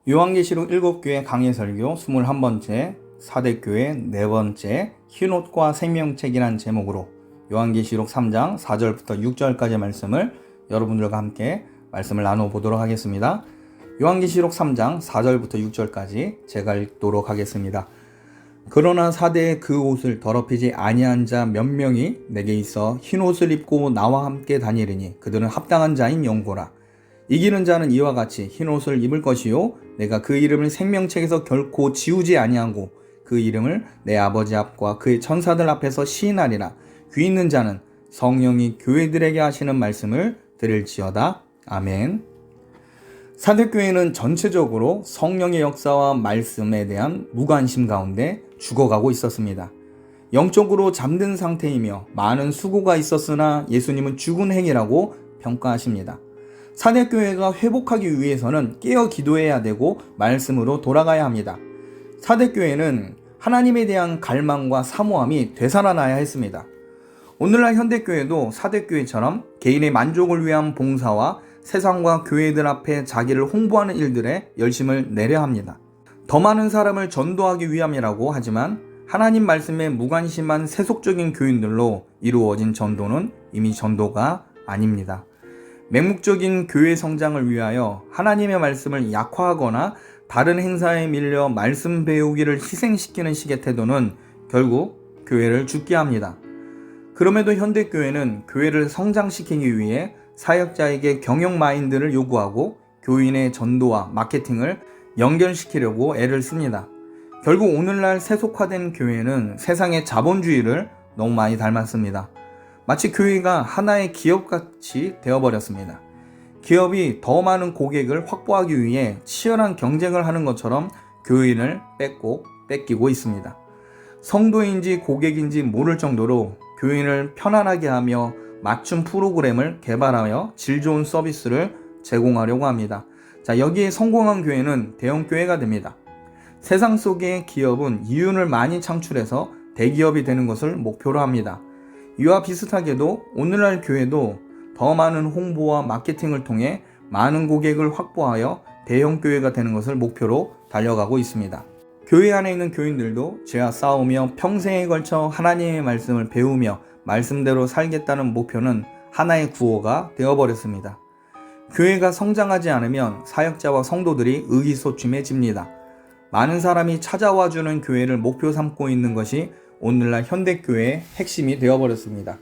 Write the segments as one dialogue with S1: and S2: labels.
S1: 요한계시록 7교회 강해 설교 21번째, 사대교회 4번째, 흰옷과 생명책이란 제목으로 요한계시록 3장 4절부터 6절까지의 말씀을 여러분들과 함께 말씀을 나눠보도록 하겠습니다. 요한계시록 3장 4절부터 6절까지 제가 읽도록 하겠습니다. 그러나 사대의 그 옷을 더럽히지 아니한 자 몇 명이 내게 있어 흰옷을 입고 나와 함께 다니리니 그들은 합당한 자인 영고라. 이기는 자는 이와 같이 흰옷을 입을 것이요 내가 그 이름을 생명책에서 결코 지우지 아니하고 그 이름을 내 아버지 앞과 그의 천사들 앞에서 시인하리라. 귀 있는 자는 성령이 교회들에게 하시는 말씀을 들을지어다. 아멘. 사대교회는 전체적으로 성령의 역사와 말씀에 대한 무관심 가운데 죽어가고 있었습니다. 영적으로 잠든 상태이며 많은 수고가 있었으나 예수님은 죽은 행위라고 평가하십니다. 사대교회가 회복하기 위해서는 깨어 기도해야 되고 말씀으로 돌아가야 합니다. 사대교회는 하나님에 대한 갈망과 사모함이 되살아나야 했습니다. 오늘날 현대교회도 사대교회처럼 개인의 만족을 위한 봉사와 세상과 교회들 앞에 자기를 홍보하는 일들에 열심을 내려 합니다. 더 많은 사람을 전도하기 위함이라고 하지만 하나님 말씀에 무관심한 세속적인 교인들로 이루어진 전도는 이미 전도가 아닙니다. 맹목적인 교회 성장을 위하여 하나님의 말씀을 약화하거나 다른 행사에 밀려 말씀 배우기를 희생시키는 식의 태도는 결국 교회를 죽게 합니다. 그럼에도 현대교회는 교회를 성장시키기 위해 사역자에게 경영 마인드를 요구하고 교인의 전도와 마케팅을 연결시키려고 애를 씁니다. 결국 오늘날 세속화된 교회는 세상의 자본주의를 너무 많이 닮았습니다. 마치 교회가 하나의 기업같이 되어버렸습니다. 기업이 더 많은 고객을 확보하기 위해 치열한 경쟁을 하는 것처럼 교인을 뺏기고 있습니다. 성도인지 고객인지 모를 정도로 교인을 편안하게 하며 맞춤 프로그램을 개발하여 질 좋은 서비스를 제공하려고 합니다. 여기에 성공한 교회는 대형교회가 됩니다. 세상 속의 기업은 이윤을 많이 창출해서 대기업이 되는 것을 목표로 합니다. 이와 비슷하게도 오늘날 교회도 더 많은 홍보와 마케팅을 통해 많은 고객을 확보하여 대형교회가 되는 것을 목표로 달려가고 있습니다. 교회 안에 있는 교인들도 죄와 싸우며 평생에 걸쳐 하나님의 말씀을 배우며 말씀대로 살겠다는 목표는 하나의 구호가 되어버렸습니다. 교회가 성장하지 않으면 사역자와 성도들이 의기소침해집니다. 많은 사람이 찾아와주는 교회를 목표 삼고 있는 것이 오늘날 현대교회의 핵심이 되어버렸습니다.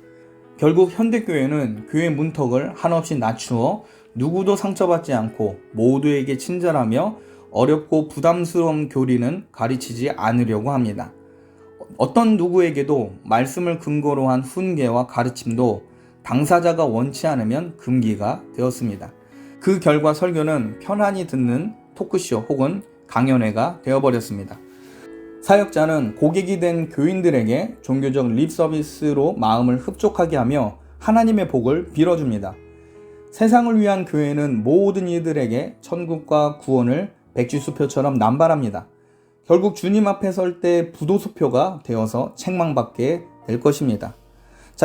S1: 결국 현대교회는 교회 문턱을 한없이 낮추어 누구도 상처받지 않고 모두에게 친절하며 어렵고 부담스러운 교리는 가르치지 않으려고 합니다. 어떤 누구에게도 말씀을 근거로 한 훈계와 가르침도 당사자가 원치 않으면 금기가 되었습니다. 그 결과 설교는 편안히 듣는 토크쇼 혹은 강연회가 되어버렸습니다. 사역자는 고객이 된 교인들에게 종교적 립 서비스로 마음을 흡족하게 하며 하나님의 복을 빌어줍니다. 세상을 위한 교회는 모든 이들에게 천국과 구원을 백지수표처럼 남발합니다. 결국 주님 앞에 설 때 부도수표가 되어서 책망받게 될 것입니다.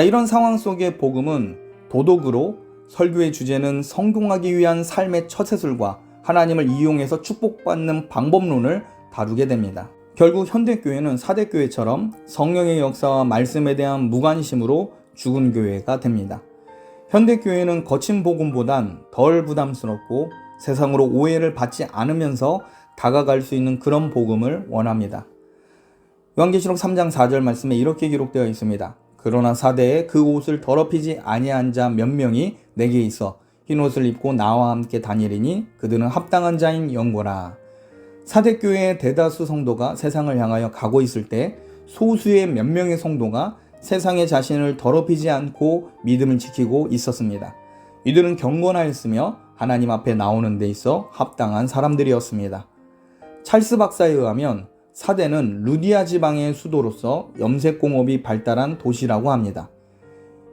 S1: 이런 상황 속의 복음은 도덕으로 설교의 주제는 성공하기 위한 삶의 처세술과 하나님을 이용해서 축복받는 방법론을 다루게 됩니다. 결국 현대교회는 사대교회처럼 성령의 역사와 말씀에 대한 무관심으로 죽은 교회가 됩니다. 현대교회는 거친 복음보단 덜 부담스럽고 세상으로 오해를 받지 않으면서 다가갈 수 있는 그런 복음을 원합니다. 요한계시록 3장 4절 말씀에 이렇게 기록되어 있습니다. 그러나 사대에 그 옷을 더럽히지 아니한 자 몇 명이 내게 있어 흰옷을 입고 나와 함께 다니리니 그들은 합당한 자인 영고라. 사대교회의 대다수 성도가 세상을 향하여 가고 있을 때 소수의 몇 명의 성도가 세상의 자신을 더럽히지 않고 믿음을 지키고 있었습니다. 이들은 경건하였으며 하나님 앞에 나오는 데 있어 합당한 사람들이었습니다. 찰스 박사에 의하면 사대는 루디아 지방의 수도로서 염색공업이 발달한 도시라고 합니다.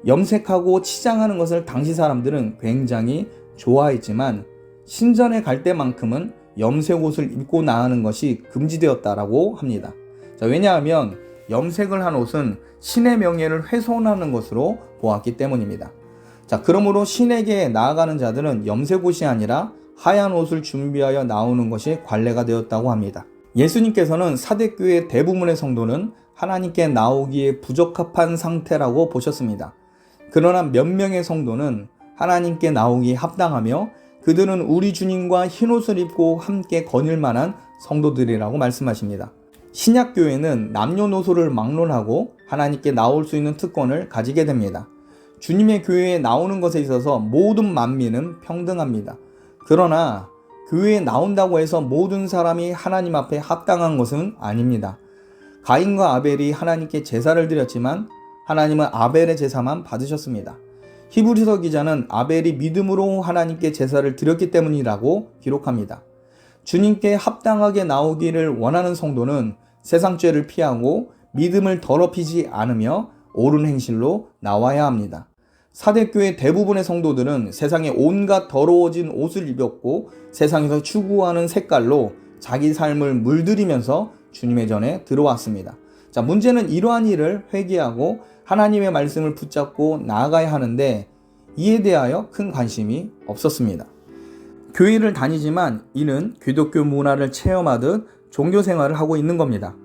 S1: 염색하고 치장하는 것을 당시 사람들은 굉장히 좋아했지만 신전에 갈 때만큼은 염색 옷을 입고 나가는 것이 금지되었다라고 합니다. 왜냐하면 염색을 한 옷은 신의 명예를 훼손하는 것으로 보았기 때문입니다. 그러므로 신에게 나아가는 자들은 염색 옷이 아니라 하얀 옷을 준비하여 나오는 것이 관례가 되었다고 합니다. 예수님께서는 사대교회 대부분의 성도는 하나님께 나오기에 부적합한 상태라고 보셨습니다. 그러나 몇 명의 성도는 하나님께 나오기에 합당하며 그들은 우리 주님과 흰옷을 입고 함께 거닐 만한 성도들이라고 말씀하십니다. 신약교회는 남녀노소를 막론하고 하나님께 나올 수 있는 특권을 가지게 됩니다. 주님의 교회에 나오는 것에 있어서 모든 만민은 평등합니다. 그러나 교회에 나온다고 해서 모든 사람이 하나님 앞에 합당한 것은 아닙니다. 가인과 아벨이 하나님께 제사를 드렸지만 하나님은 아벨의 제사만 받으셨습니다. 히브리서 기자는 아벨이 믿음으로 하나님께 제사를 드렸기 때문이라고 기록합니다. 주님께 합당하게 나오기를 원하는 성도는 세상 죄를 피하고 믿음을 더럽히지 않으며 옳은 행실로 나와야 합니다. 사대교회 대부분의 성도들은 세상에 온갖 더러워진 옷을 입었고 세상에서 추구하는 색깔로 자기 삶을 물들이면서 주님의 전에 들어왔습니다. 자, 문제는 이러한 일을 회개하고 하나님의 말씀을 붙잡고 나아가야 하는데 이에 대하여 큰 관심이 없었습니다. 교회를 다니지만 이는 기독교 문화를 체험하듯 종교 생활을 하고 있는 겁니다.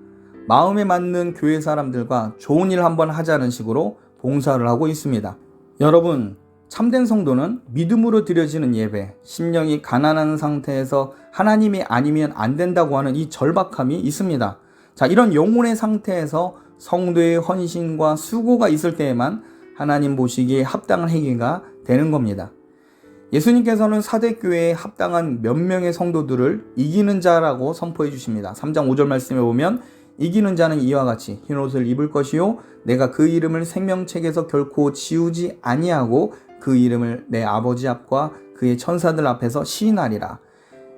S1: 마음에 맞는 교회 사람들과 좋은 일 한번 하자는 식으로 봉사를 하고 있습니다. 여러분, 참된 성도는 믿음으로 드려지는 예배, 심령이 가난한 상태에서 하나님이 아니면 안 된다고 하는 이 절박함이 있습니다. 자, 이런 영혼의 상태에서 성도의 헌신과 수고가 있을 때에만 하나님 보시기에 합당한 행위가 되는 겁니다. 예수님께서는 사대교회에 합당한 몇 명의 성도들을 이기는 자라고 선포해 주십니다. 3장 5절 말씀에 보면 이기는 자는 이와 같이 흰옷을 입을 것이요 내가 그 이름을 생명책에서 결코 지우지 아니하고 그 이름을 내 아버지 앞과 그의 천사들 앞에서 시인하리라.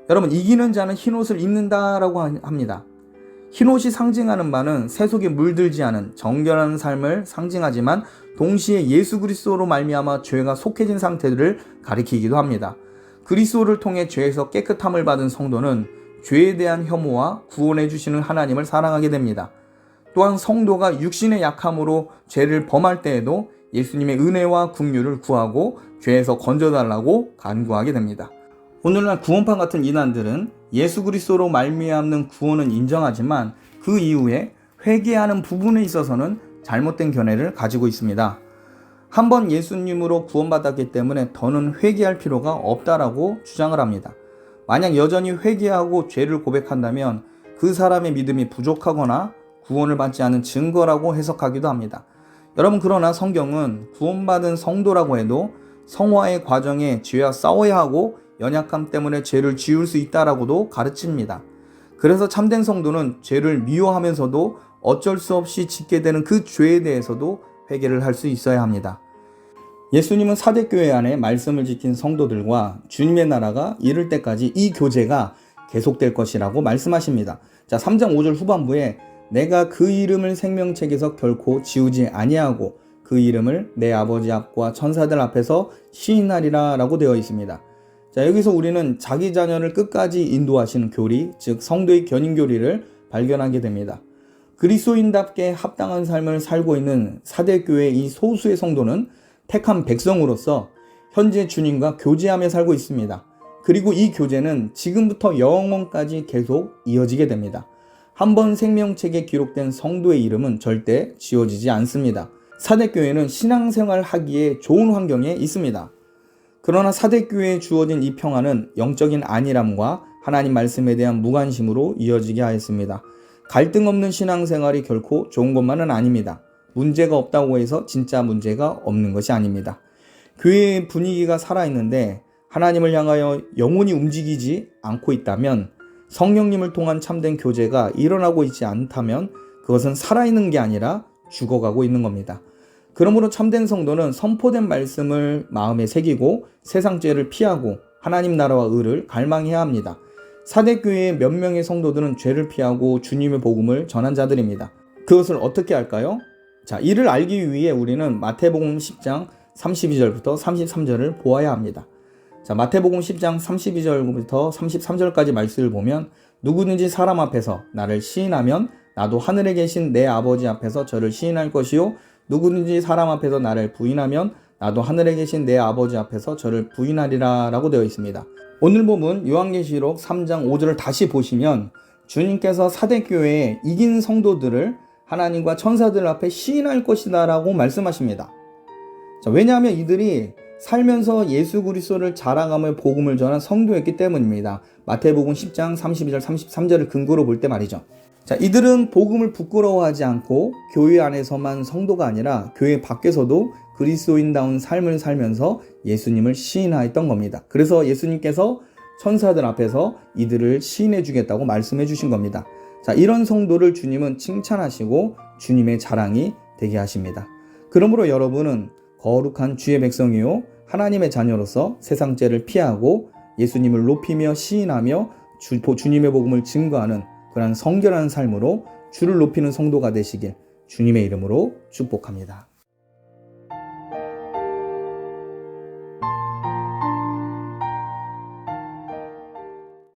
S1: 여러분, 이기는 자는 흰옷을 입는다라고 합니다. 흰옷이 상징하는 바는 세속에 물들지 않은 정결한 삶을 상징하지만 동시에 예수 그리스도로 말미암아 죄가 속해진 상태들을 가리키기도 합니다. 그리스도를 통해 죄에서 깨끗함을 받은 성도는 죄에 대한 혐오와 구원해 주시는 하나님을 사랑하게 됩니다. 또한 성도가 육신의 약함으로 죄를 범할 때에도 예수님의 은혜와 긍휼을 구하고 죄에서 건져달라고 간구하게 됩니다. 오늘날 구원파 같은 이단들은 예수 그리스도로 말미암는 구원은 인정하지만 그 이후에 회개하는 부분에 있어서는 잘못된 견해를 가지고 있습니다. 한번 예수님으로 구원받았기 때문에 더는 회개할 필요가 없다라고 주장을 합니다. 만약 여전히 회개하고 죄를 고백한다면 그 사람의 믿음이 부족하거나 구원을 받지 않은 증거라고 해석하기도 합니다. 여러분, 그러나 성경은 구원받은 성도라고 해도 성화의 과정에 죄와 싸워야 하고 연약함 때문에 죄를 지을 수 있다라고도 가르칩니다. 그래서 참된 성도는 죄를 미워하면서도 어쩔 수 없이 짓게 되는 그 죄에 대해서도 회개를 할 수 있어야 합니다. 예수님은 사대교회 안에 말씀을 지킨 성도들과 주님의 나라가 이를 때까지 이 교제가 계속될 것이라고 말씀하십니다. 자, 3장 5절 후반부에 내가 그 이름을 생명책에서 결코 지우지 아니하고 그 이름을 내 아버지 앞과 천사들 앞에서 시인하리라 라고 되어 있습니다. 자, 여기서 우리는 자기 자녀를 끝까지 인도하시는 교리, 즉 성도의 견인교리를 발견하게 됩니다. 그리스도인답게 합당한 삶을 살고 있는 사대교회의 이 소수의 성도는 택한 백성으로서 현재 주님과 교제하며 살고 있습니다. 그리고 이 교제는 지금부터 영원까지 계속 이어지게 됩니다. 한번 생명책에 기록된 성도의 이름은 절대 지워지지 않습니다. 사대교회는 신앙생활 하기에 좋은 환경에 있습니다. 그러나 사대교회에 주어진 이 평안은 영적인 안일함과 하나님 말씀에 대한 무관심으로 이어지게 하였습니다. 갈등 없는 신앙생활이 결코 좋은 것만은 아닙니다. 문제가 없다고 해서 진짜 문제가 없는 것이 아닙니다. 교회의 분위기가 살아있는데 하나님을 향하여 영혼이 움직이지 않고 있다면, 성령님을 통한 참된 교제가 일어나고 있지 않다면 그것은 살아있는 게 아니라 죽어가고 있는 겁니다. 그러므로 참된 성도는 선포된 말씀을 마음에 새기고 세상 죄를 피하고 하나님 나라와 의를 갈망해야 합니다. 사대교회의 몇 명의 성도들은 죄를 피하고 주님의 복음을 전한 자들입니다. 그것을 어떻게 할까요? 자, 이를 알기 위해 우리는 마태복음 10장 32절부터 33절을 보아야 합니다. 자, 마태복음 10장 32절부터 33절까지 말씀을 보면 누구든지 사람 앞에서 나를 시인하면 나도 하늘에 계신 내 아버지 앞에서 저를 시인할 것이요 누구든지 사람 앞에서 나를 부인하면 나도 하늘에 계신 내 아버지 앞에서 저를 부인하리라 라고 되어 있습니다. 오늘 본문 요한계시록 3장 5절을 다시 보시면 주님께서 사대교회에 이긴 성도들을 하나님과 천사들 앞에 시인할 것이다 라고 말씀하십니다. 자, 왜냐하면 이들이 살면서 예수 그리스도를 자랑하며 복음을 전한 성도였기 때문입니다. 마태복음 10장 32절 33절을 근거로 볼 때 말이죠. 자, 이들은 복음을 부끄러워하지 않고 교회 안에서만 성도가 아니라 교회 밖에서도 그리스도인다운 삶을 살면서 예수님을 시인하였던 겁니다. 그래서 예수님께서 천사들 앞에서 이들을 시인해 주겠다고 말씀해 주신 겁니다. 자, 이런 성도를 주님은 칭찬하시고 주님의 자랑이 되게 하십니다. 그러므로 여러분은 거룩한 주의 백성이요 하나님의 자녀로서 세상 죄를 피하고 예수님을 높이며 시인하며 주님의 복음을 증거하는 그런 성결한 삶으로 주를 높이는 성도가 되시길 주님의 이름으로 축복합니다.